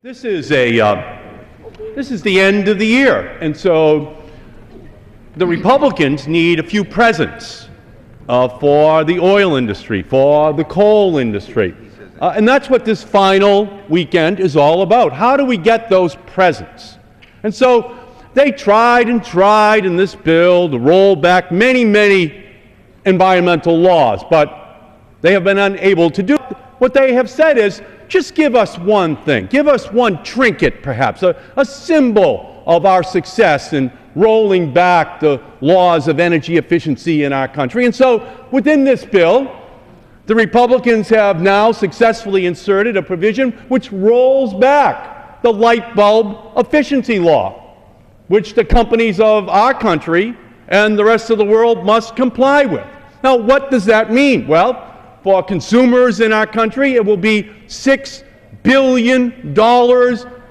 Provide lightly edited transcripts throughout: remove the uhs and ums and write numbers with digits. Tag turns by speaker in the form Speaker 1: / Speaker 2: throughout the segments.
Speaker 1: This is the end of the year, and so the Republicans need a few presents for the oil industry, for the coal industry, and that's what this final weekend is all about. How do we get those presents? And so they tried in this bill to roll back many environmental laws, but they have been unable to do it. What they have said is, just give us one thing, give us one trinket perhaps, a symbol of our success in rolling back the laws of energy efficiency in our country. And so within this bill, the Republicans have now successfully inserted a provision which rolls back the light bulb efficiency law, which the companies of our country and the rest of the world must comply with. Now, what does that mean? Well, for consumers in our country, it will be $6 billion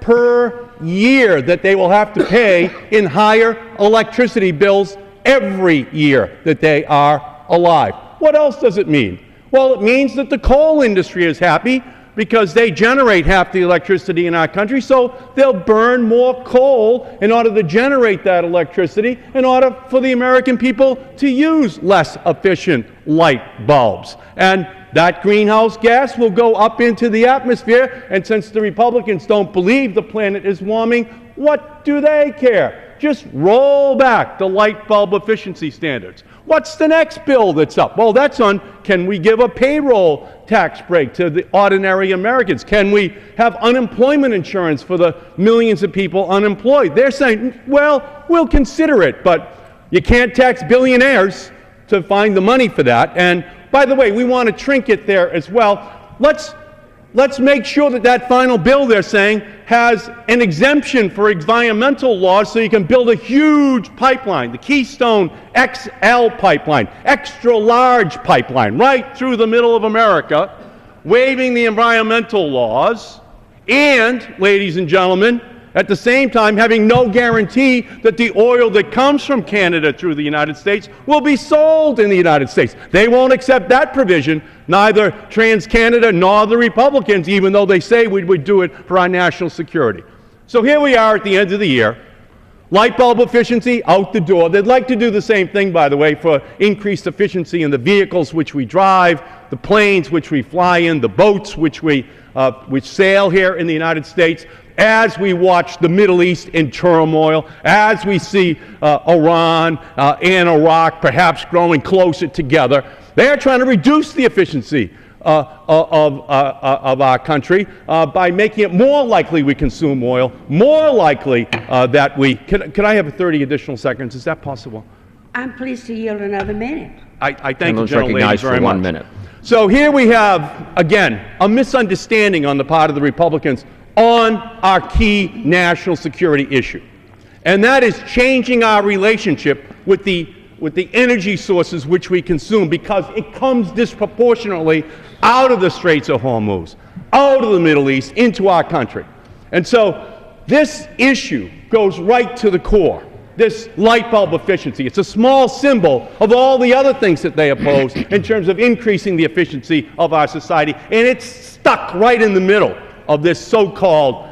Speaker 1: per year that they will have to pay in higher electricity bills every year that they are alive. What else does it mean? Well, it means that the coal industry is happy because they generate half the electricity in our country, so they'll burn more coal in order to generate that electricity in order for the American people to use less efficient light bulbs. And that greenhouse gas will go up into the atmosphere, and since the Republicans don't believe the planet is warming, what do they care? Just roll back the light bulb efficiency standards. What's the next bill that's up? Well, that's on, can we give a payroll tax break to the ordinary Americans? Can we have unemployment insurance for the millions of people unemployed? They're saying, well, we'll consider it, but you can't tax billionaires to find the money for that. And by the way, we want a trinket there as well. Let's make sure that that final bill, they're saying, has an exemption for environmental laws so you can build a huge pipeline, the Keystone XL pipeline, extra large pipeline, right through the middle of America, waiving the environmental laws, and, ladies and gentlemen, at the same time having no guarantee that the oil that comes from Canada through the United States will be sold in the United States. They won't accept that provision, neither TransCanada nor the Republicans, even though they say we would do it for our national security. So here we are at the end of the year. Light bulb efficiency out the door. They'd like to do the same thing, by the way, for increased efficiency in the vehicles which we drive, the planes which we fly in, the boats which sail here in the United States. As we watch the Middle East in turmoil, as we see Iran and Iraq perhaps growing closer together, they are trying to reduce the efficiency of our country by making it more likely we consume oil, more likely that we... Can I have 30 additional seconds? Is that possible?
Speaker 2: I'm pleased to yield another minute.
Speaker 1: I thank the gentle lady very much. 1 minute. So here we have, again, a misunderstanding on the part of the Republicans on our key national security issue. And that is changing our relationship with the energy sources which we consume, because it comes disproportionately out of the Straits of Hormuz, out of the Middle East, into our country. And so this issue goes right to the core, this light bulb efficiency. It's a small symbol of all the other things that they oppose in terms of increasing the efficiency of our society, and it's stuck right in the middle of this so-called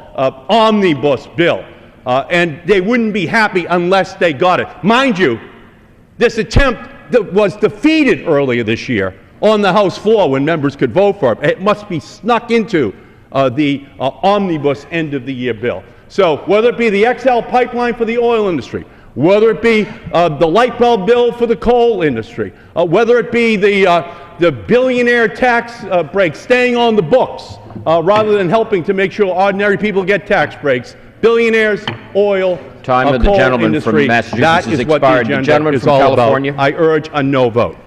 Speaker 1: omnibus bill. And they wouldn't be happy unless they got it. Mind you, this attempt that was defeated earlier this year on the House floor when members could vote for it, it must be snuck into the omnibus end-of-the-year bill. So whether it be the XL pipeline for the oil industry, whether it be the light bulb bill for the coal industry, whether it be the billionaire tax break staying on the books, rather than helping to make sure ordinary people get tax breaks. Billionaires, oil,
Speaker 3: Time of the
Speaker 1: coal
Speaker 3: gentleman
Speaker 1: industry,
Speaker 3: from Massachusetts
Speaker 1: that
Speaker 3: has
Speaker 1: is what the
Speaker 3: expired. The
Speaker 1: agenda
Speaker 3: gentleman
Speaker 1: is
Speaker 3: from
Speaker 1: all
Speaker 3: California.
Speaker 1: about. I urge a no vote.